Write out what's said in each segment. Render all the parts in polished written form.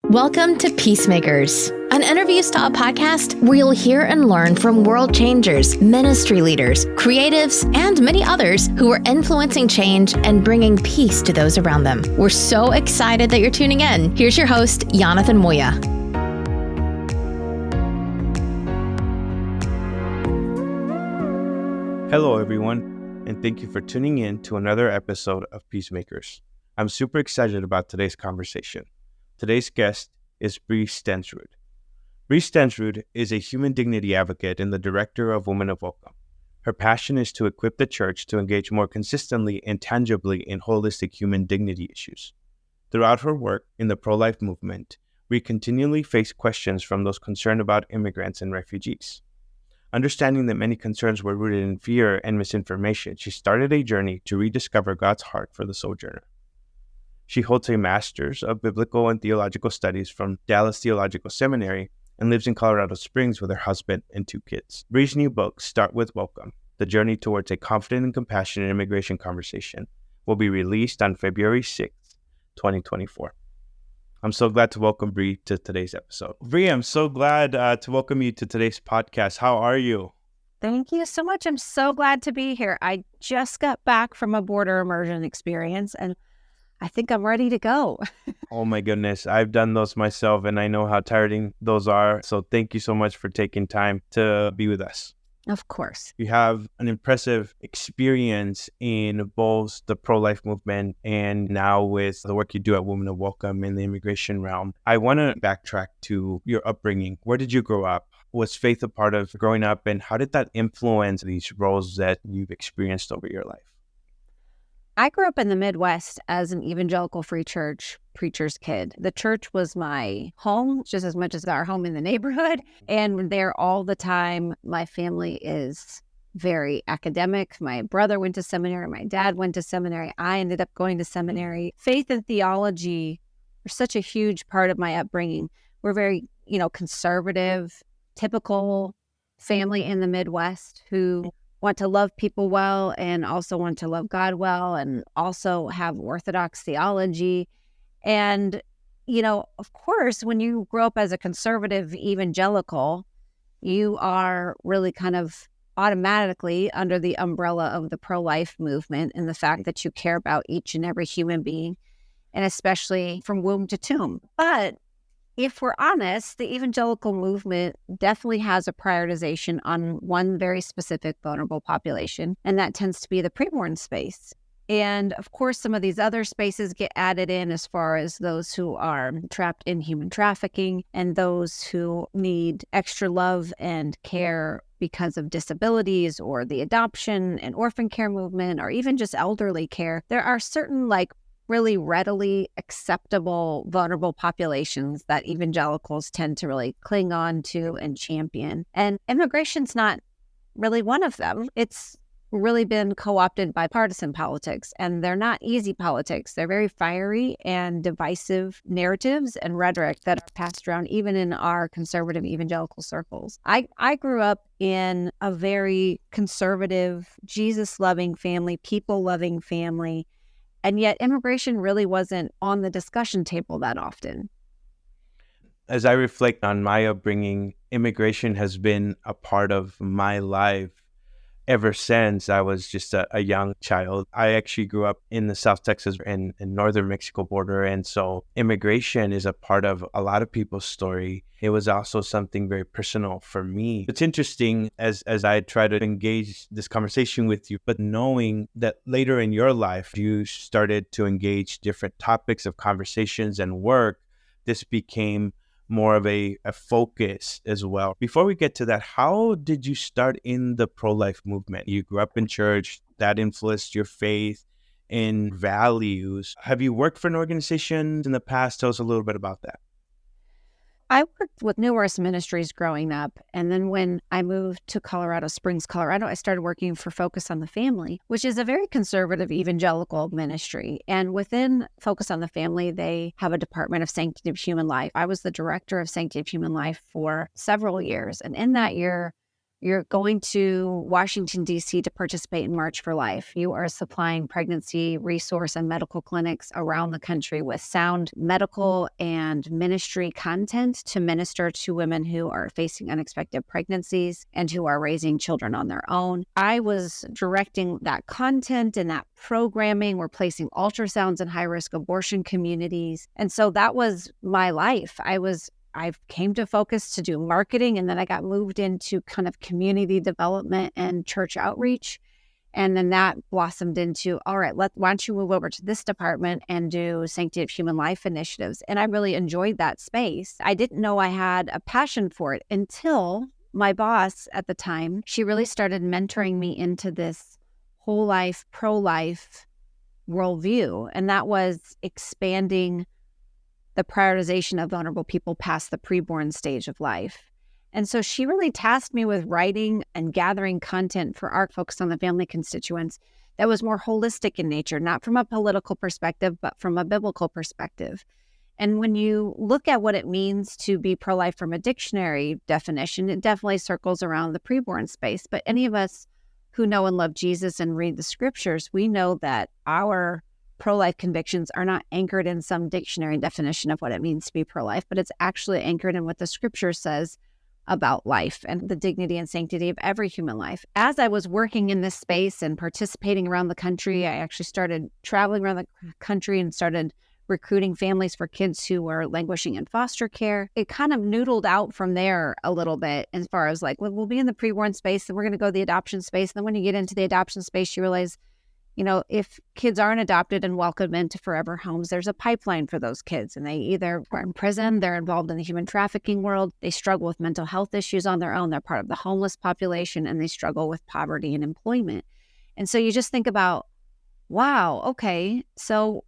Welcome to Peacemakers, an interview-style podcast where you'll hear and learn from world changers, ministry leaders, creatives, and many others who are influencing change and bringing peace to those around them. We're so excited that you're tuning in. Here's your host, Jonathan Moya. Hello, everyone, and thank you for tuning in to another episode of Peacemakers. I'm super excited about today's conversation. Today's guest is Bree Stensrud. Bree Stensrud is a human dignity advocate and the director of Women of Welcome. Her passion is to equip the church to engage more consistently and tangibly in holistic human dignity issues. Throughout her work in the pro-life movement, Bree continually faced questions from those concerned about immigrants and refugees. Understanding that many concerns were rooted in fear and misinformation, she started a journey to rediscover God's heart for the sojourner. She holds a Master's of Biblical and Theological Studies from Dallas Theological Seminary and lives in Colorado Springs with her husband and 2 kids. Bree's new book, Start With Welcome, The Journey Towards a Confident and Compassionate Immigration Conversation, will be released on February 6th, 2024. I'm so glad to welcome Bree to today's episode. Bree, I'm so glad to welcome you to today's podcast. How are you? Thank you so much. I'm so glad to be here. I just got back from a border immersion experience, and I think I'm ready to go. Oh my goodness. I've done those myself, and I know how tiring those are. So thank you so much for taking time to be with us. Of course. You have an impressive experience in both the pro-life movement and now with the work you do at Women of Welcome in the immigration realm. I want to backtrack to your upbringing. Where did you grow up? Was faith a part of growing up, and how did that influence these roles that you've experienced over your life? I grew up in the Midwest as an evangelical free church preacher's kid. The church was my home just as much as our home in the neighborhood, and there all the time. My family is very academic. My brother went to seminary. My dad went to seminary. I ended up going to seminary. Faith and theology are such a huge part of my upbringing. We're very, conservative, typical family in the Midwest who want to love people well and also want to love God well and also have orthodox theology. And, of course, when you grow up as a conservative evangelical, you are really kind of automatically under the umbrella of the pro-life movement and the fact that you care about each and every human being, and especially from womb to tomb. But if we're honest, the evangelical movement definitely has a prioritization on one very specific vulnerable population, and that tends to be the preborn space. And of course, some of these other spaces get added in as far as those who are trapped in human trafficking and those who need extra love and care because of disabilities or the adoption and orphan care movement or even just elderly care. There are certain really readily acceptable vulnerable populations that evangelicals tend to really cling on to and champion. And immigration's not really one of them. It's really been co-opted by partisan politics, and they're not easy politics. They're very fiery and divisive narratives and rhetoric that are passed around even in our conservative evangelical circles. I grew up in a very conservative, Jesus-loving family, people-loving family, and yet immigration really wasn't on the discussion table that often. As I reflect on my upbringing, immigration has been a part of my life ever since I was just a young child. I actually grew up in the South Texas and northern Mexico border, and so immigration is a part of a lot of people's story. It was also something very personal for me. It's interesting as I try to engage this conversation with you, but knowing that later in your life, you started to engage different topics of conversations and work, this became more of a focus as well. Before we get to that, how did you start in the pro-life movement? You grew up in church, that influenced your faith and values. Have you worked for an organization in the past? Tell us a little bit about that. I worked with numerous ministries growing up, and then when I moved to Colorado Springs, Colorado, I started working for Focus on the Family, which is a very conservative evangelical ministry. And within Focus on the Family, they have a department of Sanctity of Human Life. I was the director of Sanctity of Human Life for several years, and in that year, You're going to Washington, D.C. to participate in March for Life. You are supplying pregnancy resource and medical clinics around the country with sound medical and ministry content to minister to women who are facing unexpected pregnancies and who are raising children on their own. I was directing that content and that programming. We're placing ultrasounds in high-risk abortion communities. And so that was my life. I came to Focus to do marketing, and then I got moved into kind of community development and church outreach. And then that blossomed into, all right, why don't you move over to this department and do Sanctity of Human Life initiatives? And I really enjoyed that space. I didn't know I had a passion for it until my boss at the time, she really started mentoring me into this whole life, pro-life worldview. And that was expanding the prioritization of vulnerable people past the preborn stage of life. And so she really tasked me with writing and gathering content for our Focus on the Family constituents that was more holistic in nature, not from a political perspective, but from a biblical perspective. And when you look at what it means to be pro-life from a dictionary definition, it definitely circles around the preborn space. But any of us who know and love Jesus and read the scriptures, we know that our pro-life convictions are not anchored in some dictionary definition of what it means to be pro-life, but it's actually anchored in what the scripture says about life and the dignity and sanctity of every human life. As I was working in this space and participating around the country, I actually started traveling around the country and started recruiting families for kids who were languishing in foster care. It kind of noodled out from there a little bit as far as like, well, we'll be in the preborn space, then we're going to go to the adoption space. And then when you get into the adoption space, you realize, if kids aren't adopted and welcomed into forever homes, there's a pipeline for those kids. And they either are in prison, they're involved in the human trafficking world, they struggle with mental health issues on their own, they're part of the homeless population, and they struggle with poverty and employment. And so you just think about, wow, okay, so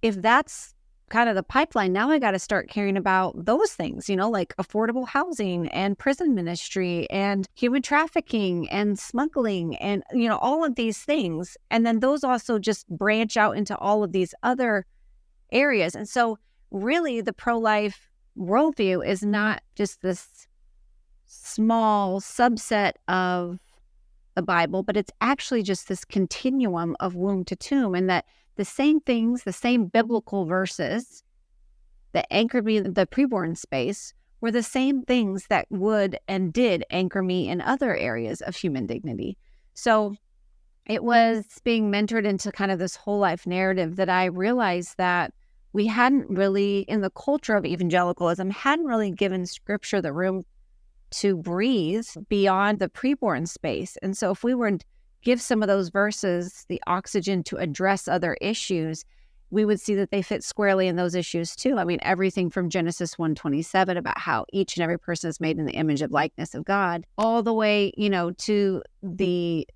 if that's kind of the pipeline, now I got to start caring about those things, like affordable housing and prison ministry and human trafficking and smuggling and, all of these things. And then those also just branch out into all of these other areas. And so really the pro-life worldview is not just this small subset of the Bible, but it's actually just this continuum of womb to tomb, and that the same things, the same biblical verses that anchored me in the preborn space were the same things that would and did anchor me in other areas of human dignity. So it was being mentored into kind of this whole life narrative that I realized that we hadn't really, in the culture of evangelicalism, hadn't really given scripture the room to breathe beyond the preborn space. And so if we were to give some of those verses the oxygen to address other issues, we would see that they fit squarely in those issues too. I mean, everything from Genesis 1:27 about how each and every person is made in the image of likeness of God, all the way, to the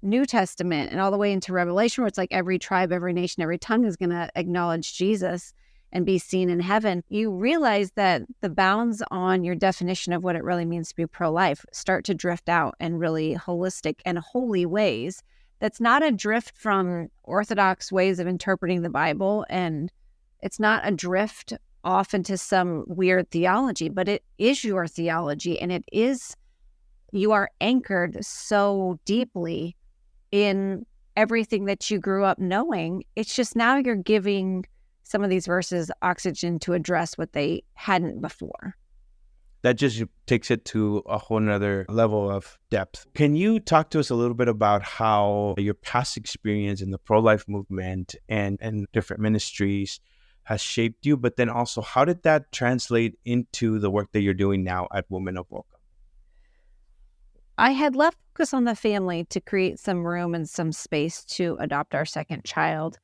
New Testament and all the way into Revelation, where it's like every tribe, every nation, every tongue is going to acknowledge Jesus and be seen in heaven. You realize that the bounds on your definition of what it really means to be pro-life start to drift out in really holistic and holy ways. That's not a drift from orthodox ways of interpreting the Bible, and it's not a drift off into some weird theology, but it is your theology, and you are anchored so deeply in everything that you grew up knowing. It's just now you're giving some of these verses oxygen to address what they hadn't before. That just takes it to a whole nother level of depth. Can you talk to us a little bit about how your past experience in the pro-life movement and different ministries has shaped you, but then also how did that translate into the work that you're doing now at Women of Welcome? I had left Focus on the Family to create some room and some space to adopt our second child.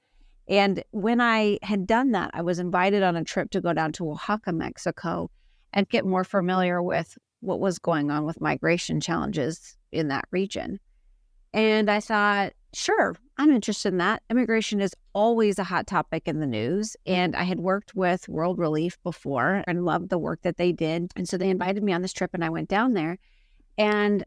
And when I had done that, I was invited on a trip to go down to Oaxaca, Mexico, and get more familiar with what was going on with migration challenges in that region. And I thought, sure, I'm interested in that. Immigration is always a hot topic in the news. And I had worked with World Relief before and loved the work that they did. And so they invited me on this trip and I went down there. And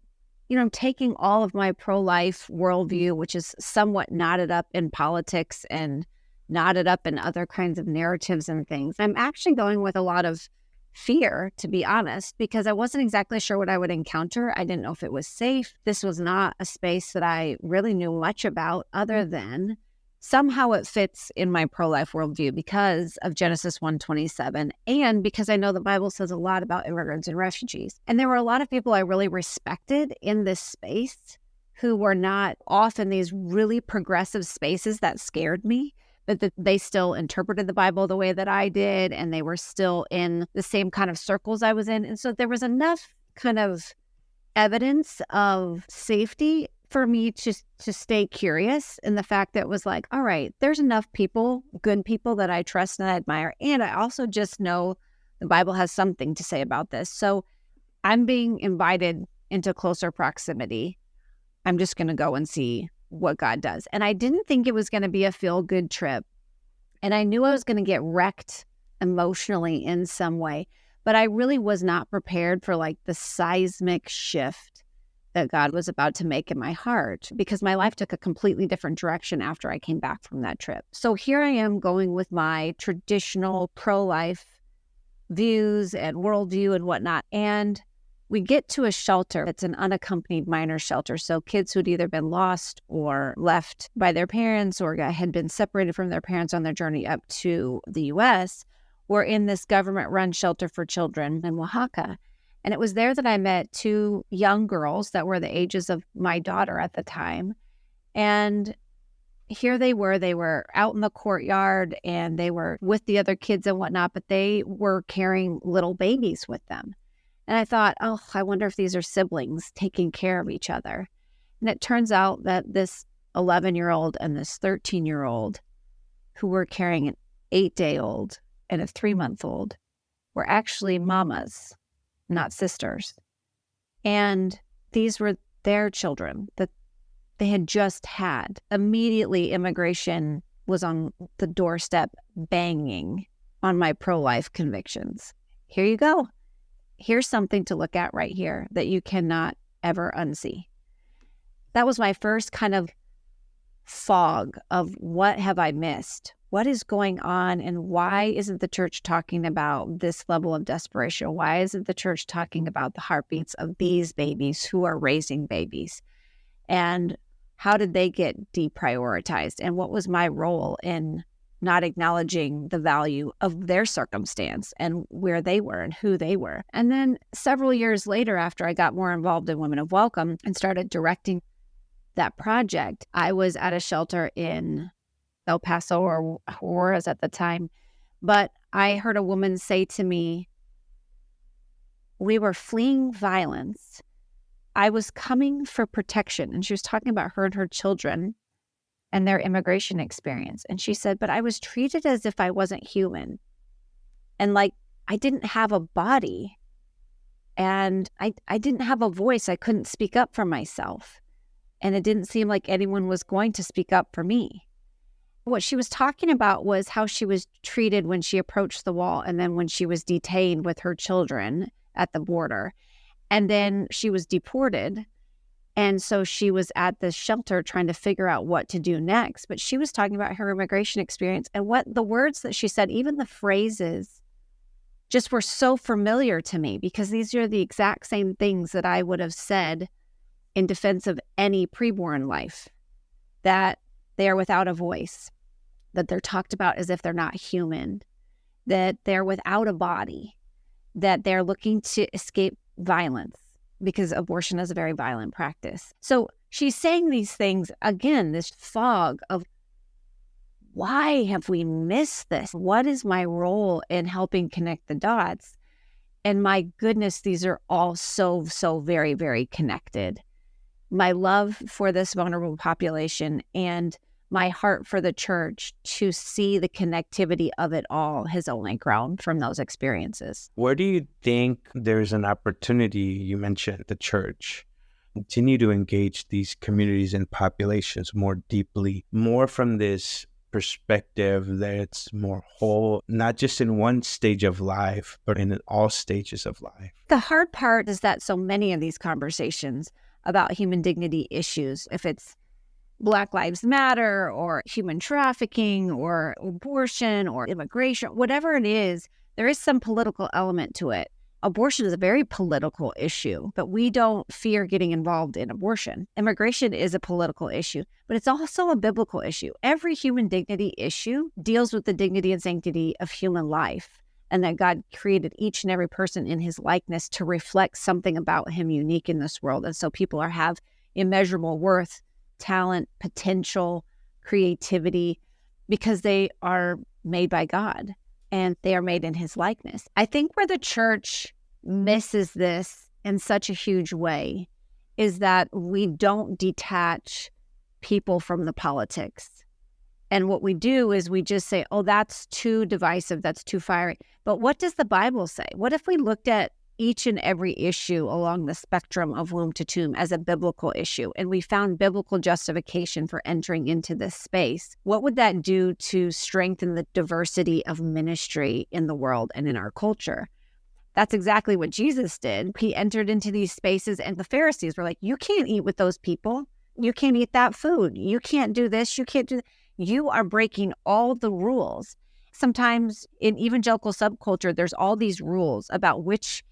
I'm taking all of my pro-life worldview, which is somewhat knotted up in politics and knotted up in other kinds of narratives and things. I'm actually going with a lot of fear, to be honest, because I wasn't exactly sure what I would encounter. I didn't know if it was safe. This was not a space that I really knew much about, other than somehow it fits in my pro-life worldview because of Genesis 1:27, and because I know the Bible says a lot about immigrants and refugees. And there were a lot of people I really respected in this space who were not off in these really progressive spaces that scared me, but that they still interpreted the Bible the way that I did, and they were still in the same kind of circles I was in. And so there was enough kind of evidence of safety for me to stay curious, and the fact that it was like, all right, there's enough people, good people that I trust and I admire, and I also just know the Bible has something to say about this. So I'm being invited into closer proximity. I'm just going to go and see what God does. And I didn't think it was going to be a feel-good trip. And I knew I was going to get wrecked emotionally in some way, but I really was not prepared for like the seismic shift that God was about to make in my heart, because my life took a completely different direction after I came back from that trip. So here I am going with my traditional pro-life views and worldview and whatnot. And we get to a shelter. It's an unaccompanied minor shelter. So kids who'd either been lost or left by their parents or had been separated from their parents on their journey up to the U.S. were in this government-run shelter for children in Oaxaca. And it was there that I met two young girls that were the ages of my daughter at the time. And here they were out in the courtyard and they were with the other kids and whatnot, but they were carrying little babies with them. And I thought, oh, I wonder if these are siblings taking care of each other. And it turns out that this 11-year-old and this 13-year-old who were carrying an 8-day-old and a 3-month-old were actually mamas, not sisters. And these were their children that they had just had. Immediately, immigration was on the doorstep banging on my pro-life convictions. Here you go. Here's something to look at right here that you cannot ever unsee. That was my first kind of fog of what have I missed? What is going on, and why isn't the church talking about this level of desperation? Why isn't the church talking about the heartbeats of these babies who are raising babies? And how did they get deprioritized? And what was my role in not acknowledging the value of their circumstance and where they were and who they were? And then several years later, after I got more involved in Women of Welcome and started directing that project, I was at a shelter in El Paso or Juarez at the time. But I heard a woman say to me, we were fleeing violence. I was coming for protection. And she was talking about her and her children and their immigration experience. And she said, but I was treated as if I wasn't human. And like, I didn't have a body. And I didn't have a voice. I couldn't speak up for myself. And it didn't seem like anyone was going to speak up for me. What she was talking about was how she was treated when she approached the wall and then when she was detained with her children at the border. And then she was deported. And so she was at this shelter trying to figure out what to do next. But she was talking about her immigration experience, and what the words that she said, even the phrases, just were so familiar to me, because these are the exact same things that I would have said in defense of any preborn life, that they are without a voice, that they're talked about as if they're not human, that they're without a body, that they're looking to escape violence because abortion is a very violent practice. So she's saying these things, again, this fog of, why have we missed this? What is my role in helping connect the dots? And my goodness, these are all so very, very connected. My love for this vulnerable population and my heart for the church to see the connectivity of it all has only grown from those experiences. Where do you think there's an opportunity, you mentioned the church, continue to engage these communities and populations more deeply, more from this perspective that it's more whole, not just in one stage of life, but in all stages of life? The hard part is that so many of these conversations about human dignity issues, if it's Black Lives Matter or human trafficking or abortion or immigration, whatever it is, there is some political element to it. Abortion is a very political issue, but we don't fear getting involved in abortion. Immigration is a political issue, but it's also a biblical issue. Every human dignity issue deals with the dignity and sanctity of human life, and that God created each and every person in his likeness to reflect something about him unique in this world. And so people have immeasurable worth, talent, potential, creativity, because they are made by God and they are made in his likeness. I think where the church misses this in such a huge way is that we don't detach people from the politics. And what we do is we just say, oh, that's too divisive, that's too fiery. But what does the Bible say? What if we looked at each and every issue along the spectrum of womb to tomb as a biblical issue, and we found biblical justification for entering into this space? What would that do to strengthen the diversity of ministry in the world and in our culture? That's exactly what Jesus did. He entered into these spaces, and the Pharisees were like, you can't eat with those people. You can't eat that food. You can't do this. You can't do that. You are breaking all the rules. Sometimes in evangelical subculture, there's all these rules about which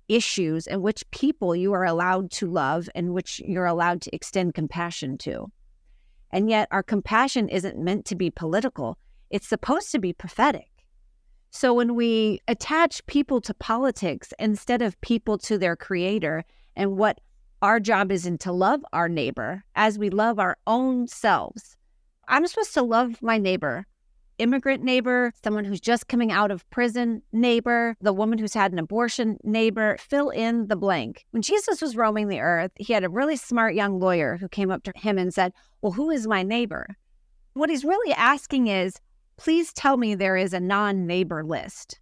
issues and which people you are allowed to love and which you're allowed to extend compassion to. And yet our compassion isn't meant to be political. It's supposed to be prophetic. So when we attach people to politics instead of people to their creator, and what our job is to love our neighbor as we love our own selves. I'm supposed to love my neighbor, immigrant neighbor, someone who's just coming out of prison neighbor, the woman who's had an abortion neighbor, fill in the blank. When Jesus was roaming the earth, he had a really smart young lawyer who came up to him and said, well, who is my neighbor? What he's really asking is, please tell me there is a non-neighbor list.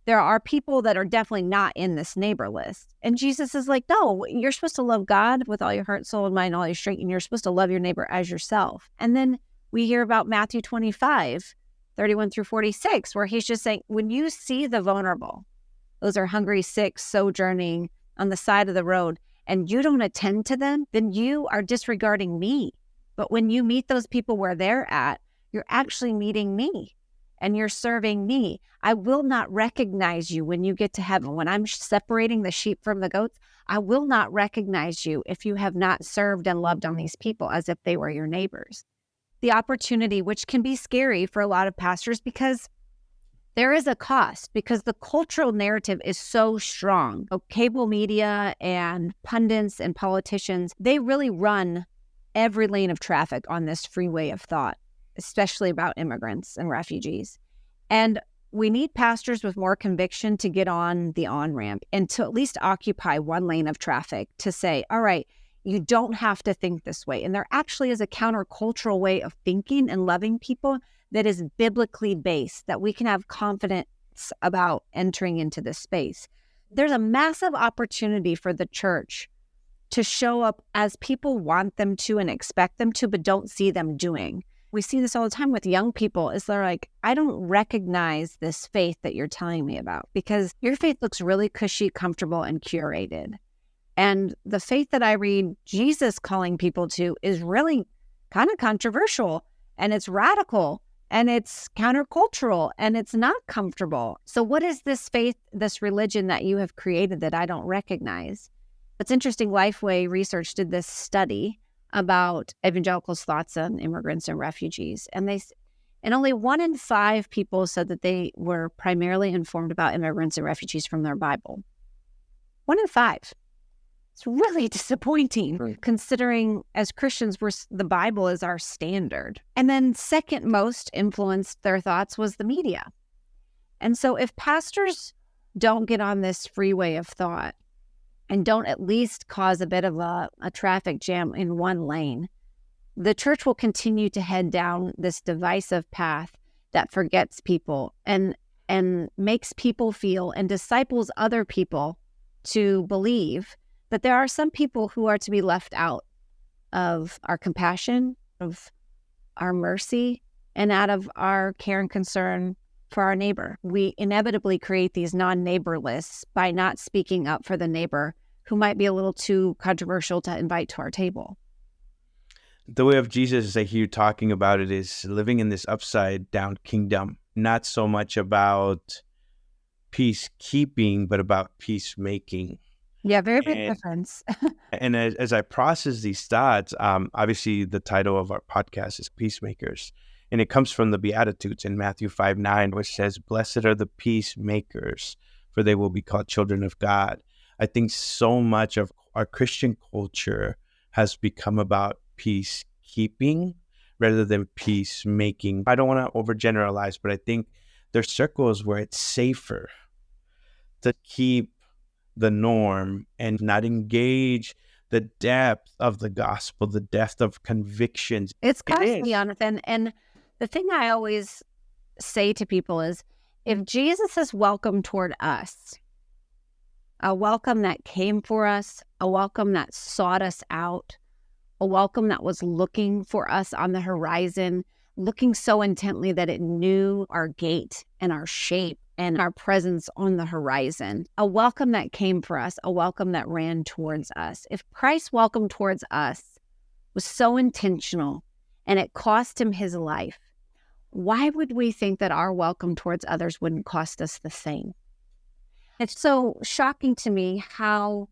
There are people that are definitely not in this neighbor list. And Jesus is like, no, you're supposed to love God with all your heart, soul, and mind, all your strength, and you're supposed to love your neighbor as yourself. And then we hear about Matthew 25, 31 through 46, where he's just saying, when you see the vulnerable, those are hungry, sick, sojourning on the side of the road, and you don't attend to them, then you are disregarding me. But when you meet those people where they're at, you're actually meeting me and you're serving me. I will not recognize you when you get to heaven. When I'm separating the sheep from the goats, I will not recognize you if you have not served and loved on these people as if they were your neighbors. The opportunity, which can be scary for a lot of pastors because there is a cost, because the cultural narrative is so strong. Cable media and pundits and politicians, they really run every lane of traffic on this freeway of thought, especially about immigrants and refugees. And we need pastors with more conviction to get on the on-ramp and to at least occupy one lane of traffic to say, all right, you don't have to think this way. And there actually is a countercultural way of thinking and loving people that is biblically based, that we can have confidence about entering into this space. There's a massive opportunity for the church to show up as people want them to and expect them to, but don't see them doing. We see this all the time with young people, is they're like, I don't recognize this faith that you're telling me about because your faith looks really cushy, comfortable, and curated. And the faith that I read Jesus calling people to is really kind of controversial, and it's radical, and it's countercultural, and it's not comfortable. So what is this faith, this religion that you have created that I don't recognize? It's interesting, Lifeway Research did this study about evangelicals' thoughts on immigrants and refugees. And only 1 in 5 people said that they were primarily informed about immigrants and refugees from their Bible. 1 in 5. It's really disappointing, considering as Christians, the Bible is our standard. And then second most influenced their thoughts was the media. And so if pastors don't get on this freeway of thought and don't at least cause a bit of a traffic jam in one lane, the church will continue to head down this divisive path that forgets people and makes people feel and disciples other people to believe that there are some people who are to be left out of our compassion, of our mercy, and out of our care and concern for our neighbor. We inevitably create these non-neighbor lists by not speaking up for the neighbor who might be a little too controversial to invite to our table. The way of Jesus, as I hear you talking about it, is living in this upside down kingdom, not so much about peacekeeping, but about peacemaking. Yeah, very big And, difference. and as I process these thoughts, obviously the title of our podcast is Peacemakers. And it comes from the Beatitudes in Matthew 5:9, which says, "Blessed are the peacemakers, for they will be called children of God." I think so much of our Christian culture has become about peacekeeping rather than peacemaking. I don't want to overgeneralize, but I think there's circles where it's safer to keep the norm and not engage the depth of the gospel, the depth of convictions. It's It costly, is. Jonathan. And the thing I always say to people is, if Jesus is welcome toward us, a welcome that came for us, a welcome that sought us out, a welcome that was looking for us on the horizon, looking so intently that it knew our gait and our shape and our presence on the horizon, a welcome that came for us, a welcome that ran towards us. If Christ's welcome towards us was so intentional and it cost him his life, why would we think that our welcome towards others wouldn't cost us the same? It's so shocking to me how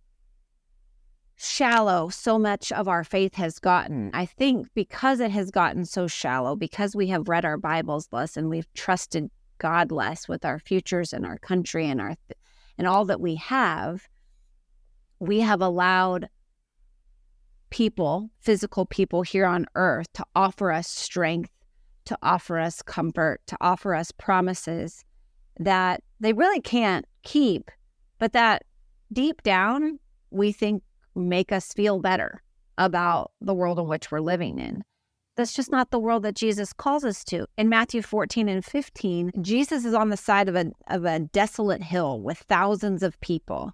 shallow so much of our faith has gotten. I think because it has gotten so shallow, because we have read our Bibles less and we've trusted God less with our futures and our country and and all that we have allowed people, physical people here on earth, to offer us strength, to offer us comfort, to offer us promises that they really can't keep, but that deep down we think make us feel better about the world in which we're living in. That's just not the world that Jesus calls us to. In Matthew 14 and 15, Jesus is on the side of a desolate hill with thousands of people.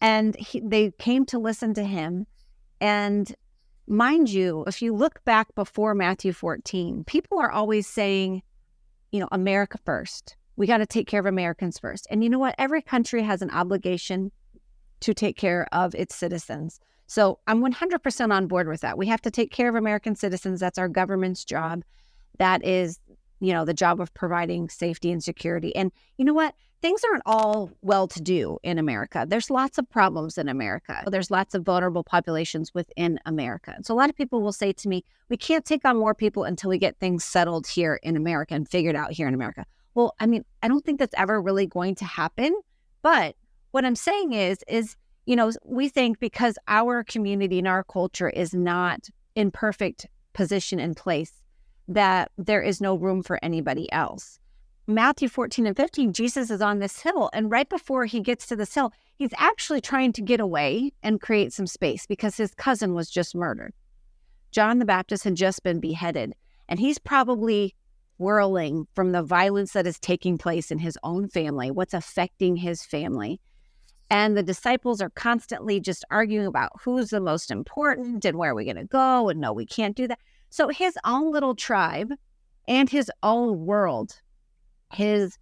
And they came to listen to him. And mind you, if you look back before Matthew 14, people are always saying, America first. We got to take care of Americans first. And you know what? Every country has an obligation to take care of its citizens. So I'm 100% on board with that. We have to take care of American citizens. That's our government's job. That is, the job of providing safety and security. And you know what? Things aren't all well-to-do in America. There's lots of problems in America. There's lots of vulnerable populations within America. And so a lot of people will say to me, we can't take on more people until we get things settled here in America and figured out here in America. Well, I don't think that's ever really going to happen. But what I'm saying is, we think because our community and our culture is not in perfect position and place, that there is no room for anybody else. Matthew 14 and 15, Jesus is on this hill. And right before he gets to this hill, he's actually trying to get away and create some space because his cousin was just murdered. John the Baptist had just been beheaded. And he's probably whirling from the violence that is taking place in his own family, what's affecting his family. And the disciples are constantly just arguing about who's the most important and where are we going to go? And no, we can't do that. So his own little tribe and his own world, his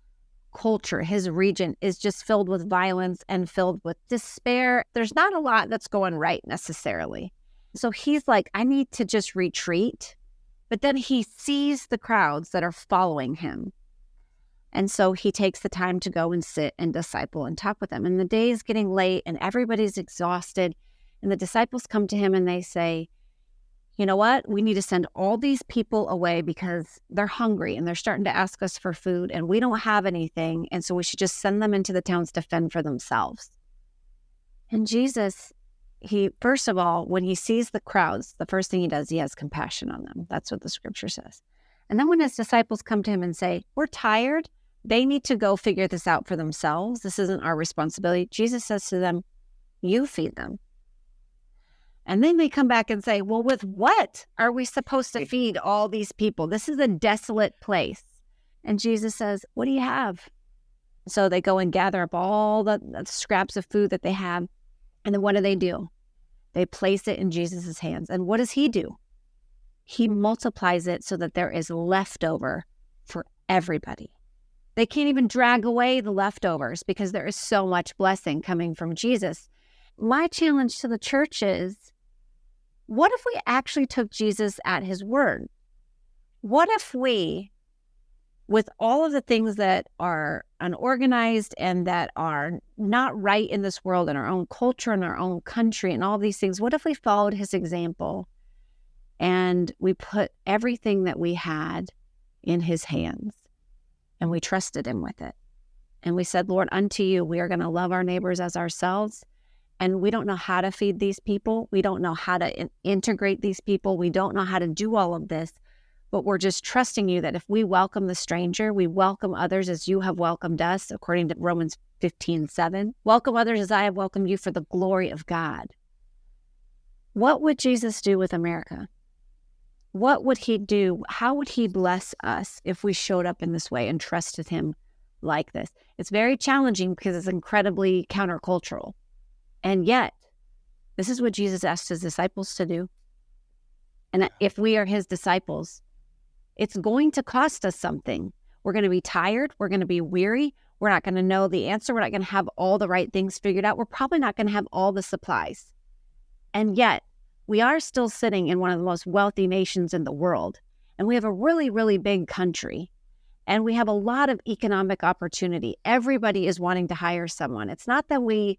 culture, his region is just filled with violence and filled with despair. There's not a lot that's going right necessarily. So he's like, I need to just retreat. But then he sees the crowds that are following him. And so he takes the time to go and sit and disciple and talk with them. And the day is getting late and everybody's exhausted. And the disciples come to him and they say, you know what? We need to send all these people away because they're hungry and they're starting to ask us for food and we don't have anything. And so we should just send them into the towns to fend for themselves. And Jesus, first of all, when he sees the crowds, the first thing he does, he has compassion on them. That's what the scripture says. And then when his disciples come to him and say, we're tired, they need to go figure this out for themselves. This isn't our responsibility. Jesus says to them, you feed them. And then they come back and say, well, with what are we supposed to feed all these people? This is a desolate place. And Jesus says, what do you have? So they go and gather up all the scraps of food that they have. And then what do? They place it in Jesus's hands. And what does he do? He multiplies it so that there is leftover for everybody. They can't even drag away the leftovers because there is so much blessing coming from Jesus. My challenge to the church is, what if we actually took Jesus at his word? What if we with all of the things that are unorganized and that are not right in this world, in our own culture, in our own country, and all these things, what if we followed his example and we put everything that we had in his hands and we trusted him with it? And we said, Lord, unto you, we are going to love our neighbors as ourselves. And we don't know how to feed these people. We don't know how to integrate these people. We don't know how to do all of this. But we're just trusting you that if we welcome the stranger, we welcome others as you have welcomed us, according to Romans 15:7. Welcome others as I have welcomed you for the glory of God. What would Jesus do with America? What would he do? How would he bless us if we showed up in this way and trusted him like this? It's very challenging because it's incredibly countercultural. And yet, this is what Jesus asked his disciples to do. And if we are his disciples, it's going to cost us something. We're going to be tired. We're going to be weary. We're not going to know the answer. We're not going to have all the right things figured out. We're probably not going to have all the supplies. And yet, we are still sitting in one of the most wealthy nations in the world. And we have a really, really big country. And we have a lot of economic opportunity. Everybody is wanting to hire someone. It's not that we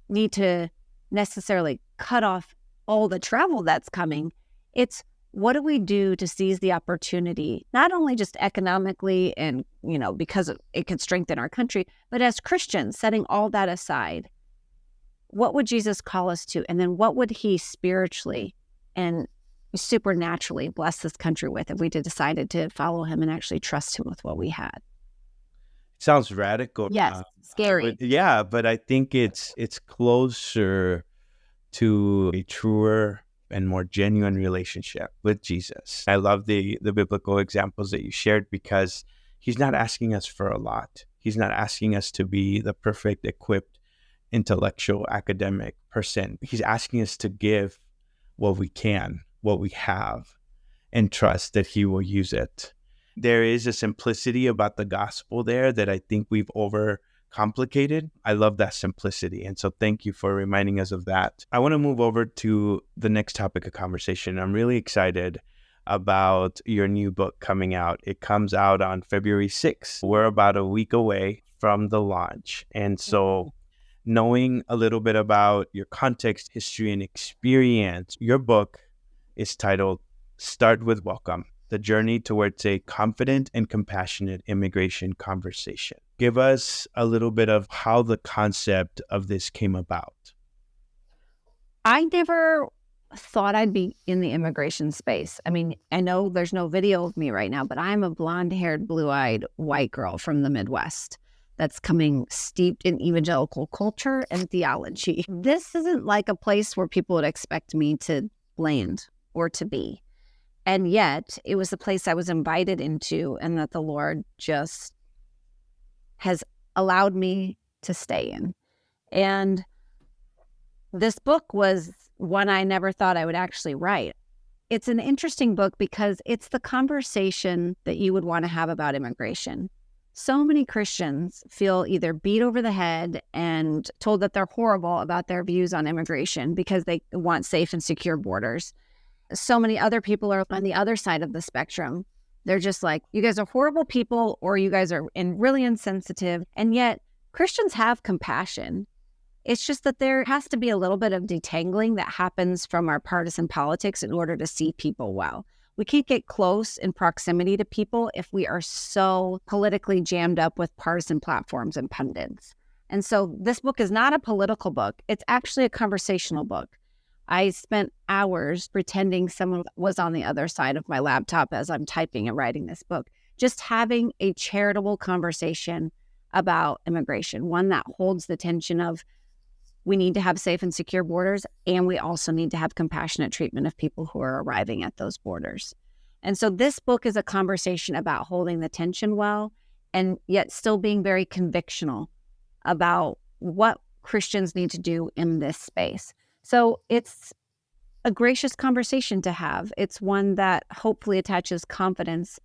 need to necessarily cut off all the travel that's coming. It's what do we do to seize the opportunity, not only just economically and, because it could strengthen our country, but as Christians, setting all that aside, what would Jesus call us to? And then what would he spiritually and supernaturally bless this country with if we decided to follow him and actually trust him with what we had? Sounds radical. Yes, scary. But I think it's closer to a truer and more genuine relationship with Jesus. I love the biblical examples that you shared because he's not asking us for a lot. He's not asking us to be the perfect, equipped, intellectual, academic person. He's asking us to give what we can, what we have, and trust that he will use it. There is a simplicity about the gospel there that I think we've overcomplicated. I love that simplicity. And so thank you for reminding us of that. I want to move over to the next topic of conversation. I'm really excited about your new book coming out. It comes out on February 6th. We're about a week away from the launch. And so knowing a little bit about your context, history, and experience, your book is titled Start with Welcome: The Journey Towards a Confident and Compassionate Immigration Conversation. Give us a little bit of how the concept of this came about. I never thought I'd be in the immigration space. I mean, I know there's no video of me right now, but I'm a blonde-haired, blue-eyed white girl from the Midwest that's coming steeped in evangelical culture and theology. This isn't like a place where people would expect me to land or to be. And yet, it was the place I was invited into and that the Lord just has allowed me to stay in. And this book was one I never thought I would actually write. It's an interesting book because it's the conversation that you would want to have about immigration. So many Christians feel either beat over the head and told that they're horrible about their views on immigration because they want safe and secure borders. So many other people are on the other side of the spectrum. They're just like, you guys are horrible people, or you guys are really insensitive. And yet Christians have compassion. It's just that there has to be a little bit of detangling that happens from our partisan politics in order to see people well. We can't get close in proximity to people if we are so politically jammed up with partisan platforms and pundits. And so this book is not a political book. It's actually a conversational book. I spent hours pretending someone was on the other side of my laptop as I'm typing and writing this book, just having a charitable conversation about immigration, one that holds the tension of we need to have safe and secure borders, and we also need to have compassionate treatment of people who are arriving at those borders. And so this book is a conversation about holding the tension well, and yet still being very convictional about what Christians need to do in this space. So it's a gracious conversation to have. It's one that hopefully attaches confidence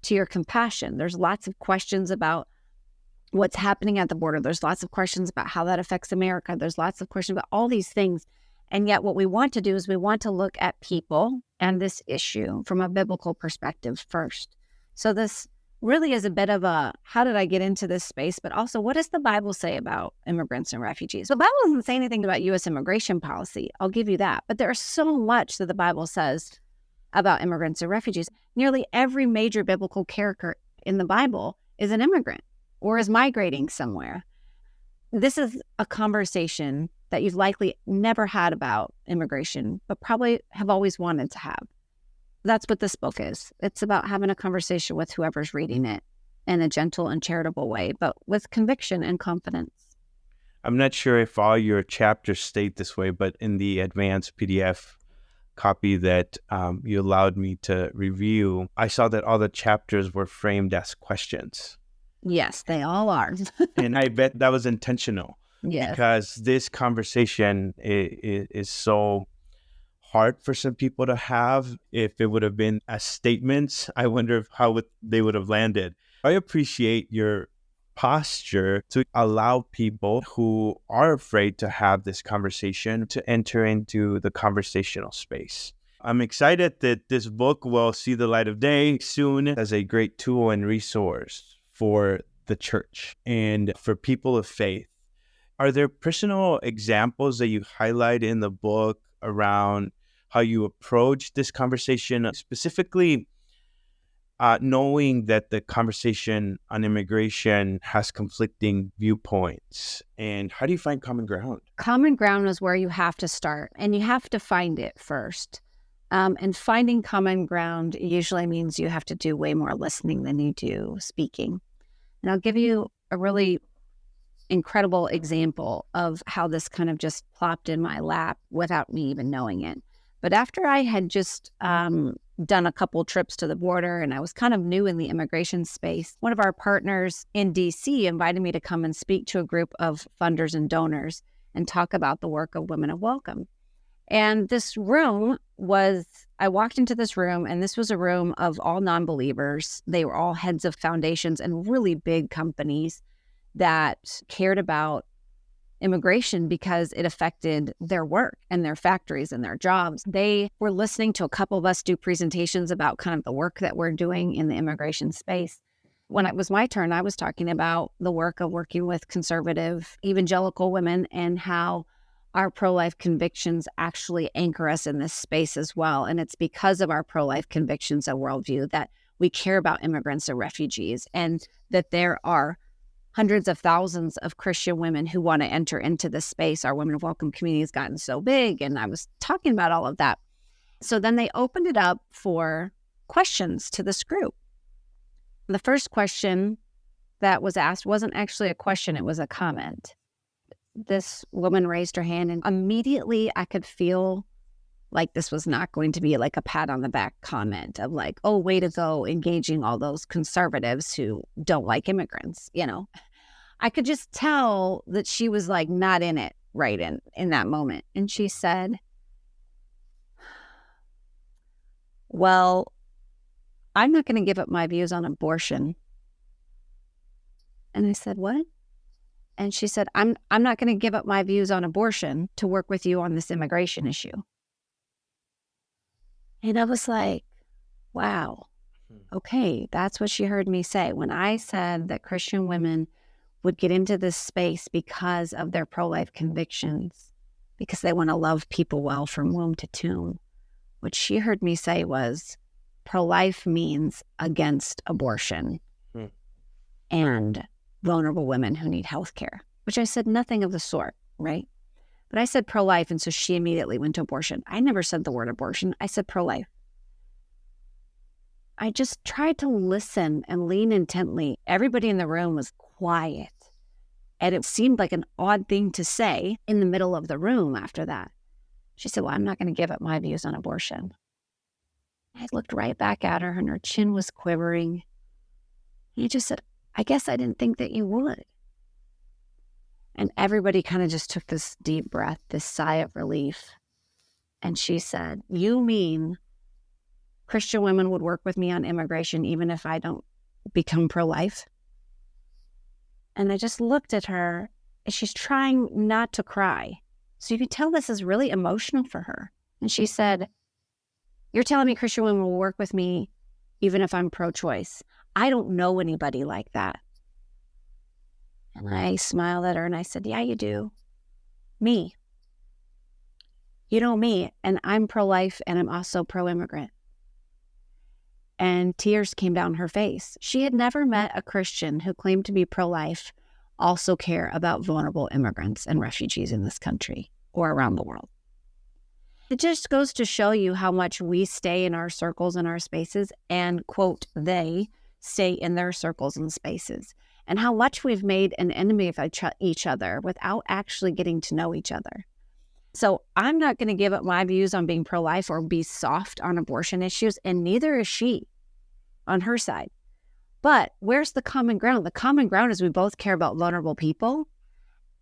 to your compassion. There's lots of questions about what's happening at the border. There's lots of questions about how that affects America. There's lots of questions about all these things. And yet what we want to do is we want to look at people and this issue from a biblical perspective first. So this really is a bit of a, how did I get into this space? But also, what does the Bible say about immigrants and refugees? The Bible doesn't say anything about U.S. immigration policy. I'll give you that. But there's so much that the Bible says about immigrants and refugees. Nearly every major biblical character in the Bible is an immigrant or is migrating somewhere. This is a conversation that you've likely never had about immigration, but probably have always wanted to have. That's what this book is. It's about having a conversation with whoever's reading it in a gentle and charitable way, but with conviction and confidence. I'm not sure if all your chapters state this way, but in the advanced PDF copy that you allowed me to review, I saw that all the chapters were framed as questions. Yes, they all are. And I bet that was intentional. Yes. Because this conversation is so hard for some people to have. If it would have been as statements, I wonder how they would have landed. I appreciate your posture to allow people who are afraid to have this conversation to enter into the conversational space. I'm excited that this book will see the light of day soon as a great tool and resource for the church and for people of faith. Are there personal examples that you highlight in the book around how you approach this conversation, specifically knowing that the conversation on immigration has conflicting viewpoints? And how do you find common ground? Common ground is where you have to start, and you have to find it first. And finding common ground usually means you have to do way more listening than you do speaking. And I'll give you a really incredible example of how this kind of just plopped in my lap without me even knowing it. But after I had just done a couple trips to the border and I was kind of new in the immigration space, one of our partners in DC invited me to come and speak to a group of funders and donors and talk about the work of Women of Welcome. And this room was, I walked into this room, and this was a room of all non-believers. They were all heads of foundations and really big companies that cared about immigration because it affected their work and their factories and their jobs. They were listening to a couple of us do presentations about kind of the work that we're doing in the immigration space. When it was my turn, I was talking about the work of working with conservative evangelical women and how our pro-life convictions actually anchor us in this space as well. And it's because of our pro-life convictions and worldview that we care about immigrants and refugees, and that there are hundreds of thousands of Christian women who want to enter into this space. Our Women of Welcome community has gotten so big, and I was talking about all of that. So then they opened it up for questions to this group. The first question that was asked wasn't actually a question, it was a comment. This woman raised her hand, and immediately I could feel like this was not going to be like a pat on the back comment of like, oh, way to go, engaging all those conservatives who don't like immigrants, you know. I could just tell that she was like not in it right in that moment. And she said, well, I'm not going to give up my views on abortion. And I said, what? And she said, I'm not going to give up my views on abortion to work with you on this immigration issue. And I was like, wow, okay, that's what she heard me say. When I said that Christian women would get into this space because of their pro-life convictions, because they want to love people well from womb to tomb, what she heard me say was, pro-life means against abortion and vulnerable women who need health care, which I said nothing of the sort, right? But I said pro-life, and so she immediately went to abortion. I never said the word abortion. I said pro-life. I just tried to listen and lean intently. Everybody in the room was quiet, and it seemed like an odd thing to say in the middle of the room after that. She said, well, I'm not going to give up my views on abortion. I looked right back at her, and her chin was quivering. And I just said, I guess I didn't think that you would. And everybody kind of just took this deep breath, this sigh of relief. And she said, you mean Christian women would work with me on immigration even if I don't become pro-life? And I just looked at her, and she's trying not to cry. So you could tell this is really emotional for her. And she said, you're telling me Christian women will work with me even if I'm pro-choice? I don't know anybody like that. And I smiled at her and I said, yeah, you do. Me. You know me, and I'm pro-life and I'm also pro-immigrant. And tears came down her face. She had never met a Christian who claimed to be pro-life, also care about vulnerable immigrants and refugees in this country or around the world. It just goes to show you how much we stay in our circles and our spaces and, quote, they stay in their circles and spaces, and how much we've made an enemy of each other without actually getting to know each other. So I'm not going to give up my views on being pro-life or be soft on abortion issues, and neither is she on her side. But where's the common ground? The common ground is we both care about vulnerable people,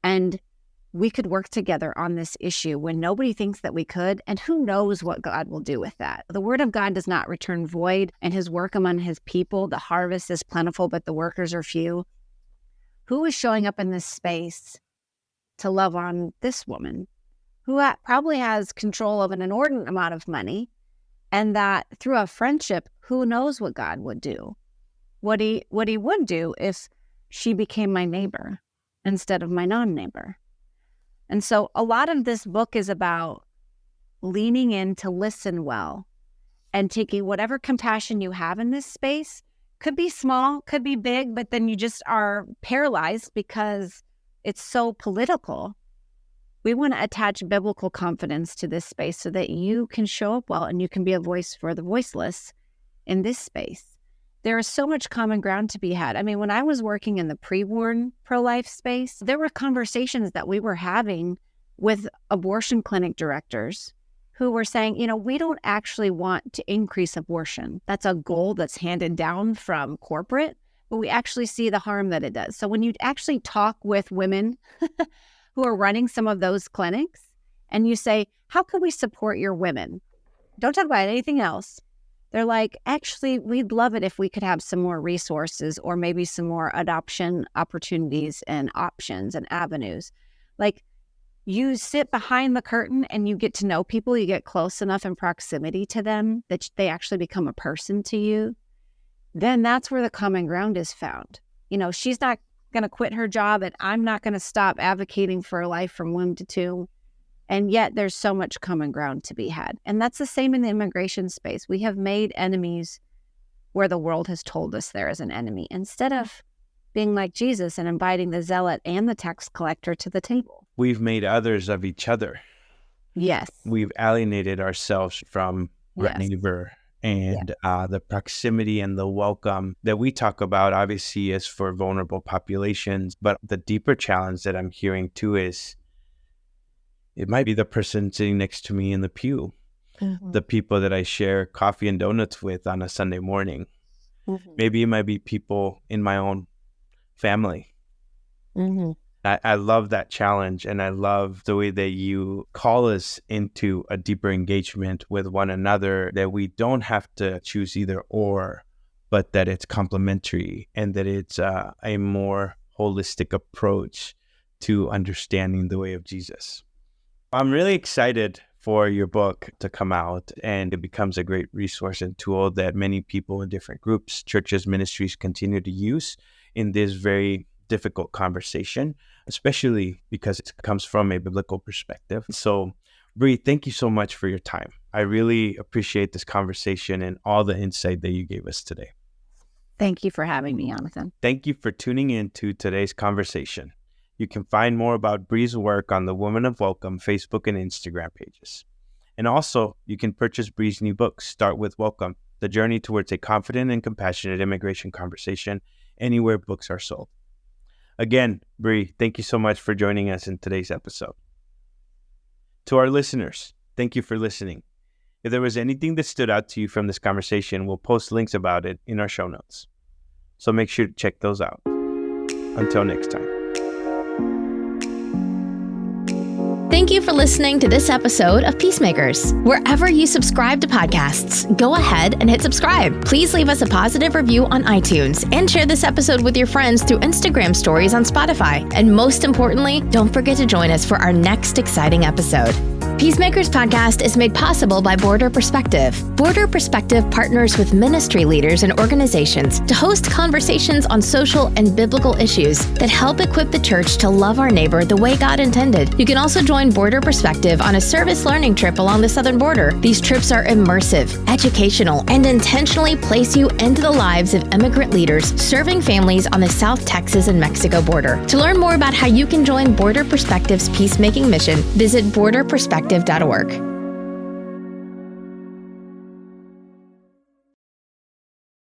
and we could work together on this issue when nobody thinks that we could, and who knows what God will do with that. The word of God does not return void, and his work among his people, the harvest is plentiful, but the workers are few. Who is showing up in this space to love on this woman who probably has control of an inordinate amount of money, and that through a friendship, who knows what God would do? What he would do if she became my neighbor instead of my non-neighbor. And so a lot of this book is about leaning in to listen well and taking whatever compassion you have in this space. Could be small, could be big, but then you just are paralyzed because it's so political. We want to attach biblical confidence to this space so that you can show up well and you can be a voice for the voiceless in this space. There is so much common ground to be had. I mean, when I was working in the pre-born pro-life space, there were conversations that we were having with abortion clinic directors who were saying, you know, we don't actually want to increase abortion. That's a goal that's handed down from corporate, but we actually see the harm that it does. So when you actually talk with women who are running some of those clinics and you say, how can we support your women? Don't talk about anything else. They're like, actually, we'd love it if we could have some more resources or maybe some more adoption opportunities and options and avenues. Like, you sit behind the curtain and you get to know people, you get close enough in proximity to them that they actually become a person to you. Then that's where the common ground is found. You know, she's not going to quit her job and I'm not going to stop advocating for a life from womb to tomb. And yet there's so much common ground to be had. And that's the same in the immigration space. We have made enemies where the world has told us there is an enemy, instead of being like Jesus and inviting the zealot and the tax collector to the table. We've made others of each other. Yes. We've alienated ourselves from our Yes. neighbor. And the proximity and the welcome that we talk about obviously is for vulnerable populations. But the deeper challenge that I'm hearing too is it might be the person sitting next to me in the pew, the people that I share coffee and donuts with on a Sunday morning. Maybe it might be people in my own family. I love that challenge, and I love the way that you call us into a deeper engagement with one another, that we don't have to choose either or, but that it's complementary and that it's a more holistic approach to understanding the way of Jesus. I'm really excited for your book to come out, and it becomes a great resource and tool that many people in different groups, churches, ministries continue to use in this very difficult conversation, especially because it comes from a biblical perspective. So, Bree, thank you so much for your time. I really appreciate this conversation and all the insight that you gave us today. Thank you for having me, Jonathan. Thank you for tuning in to today's conversation. You can find more about Bree's work on the Women of Welcome Facebook and Instagram pages. And also, you can purchase Bree's new book, Start With Welcome, The Journey Towards a Confident and Compassionate Immigration Conversation, anywhere books are sold. Again, Bree, thank you so much for joining us in today's episode. To our listeners, thank you for listening. If there was anything that stood out to you from this conversation, we'll post links about it in our show notes. So make sure to check those out. Until next time. Thank you for listening to this episode of Peacemakers. Wherever you subscribe to podcasts, go ahead and hit subscribe. Please leave us a positive review on iTunes and share this episode with your friends through Instagram stories on Spotify. And most importantly, don't forget to join us for our next exciting episode. Peacemakers podcast is made possible by Border Perspective. Border Perspective partners with ministry leaders and organizations to host conversations on social and biblical issues that help equip the church to love our neighbor the way God intended. You can also join Border Perspective on a service learning trip along the southern border. These trips are immersive, educational, and intentionally place you into the lives of immigrant leaders serving families on the South Texas and Mexico border. To learn more about how you can join Border Perspective's peacemaking mission, visit borderperspective.org.